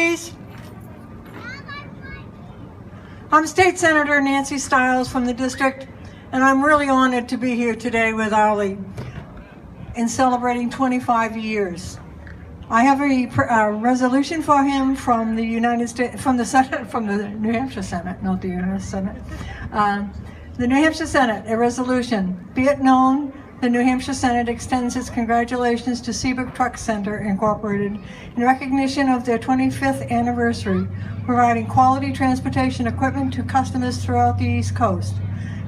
Please. I'm State Senator Nancy Stiles from the district, and I'm really honored to be here today with Ali in celebrating 25 years. I have a resolution for him from the United States, from the Senate, from the New Hampshire Senate, not the U.S. Senate. The New Hampshire Senate, a resolution. Be it known, the New Hampshire Senate extends its congratulations to Seabrook Truck Center Incorporated in recognition of their 25th anniversary, providing quality transportation equipment to customers throughout the East Coast.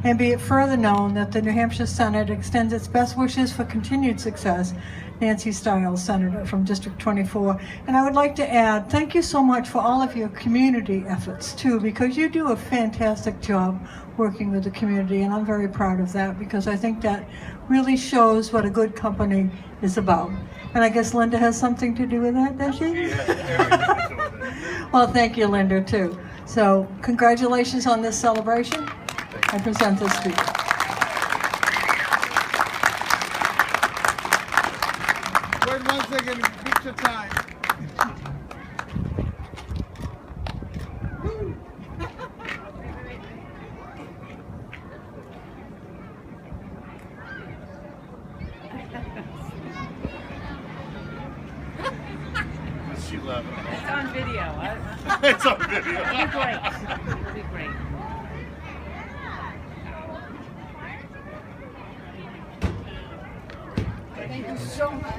And be it further known that the New Hampshire Senate extends its best wishes for continued success. Nancy Stiles, Senator from District 24. And I would like to add, thank you so much for all of your community efforts too, because you do a fantastic job working with the community, and I'm very proud of that, because I think that really shows what a good company is about. And I guess Linda has something to do with that, does she? Well, thank you, Linda, too. So, congratulations on this celebration. I present this to you. Wait 1 second, picture time. She loved it. It's on video. It's on video. It'll be great. It'll be great. Thank you so much.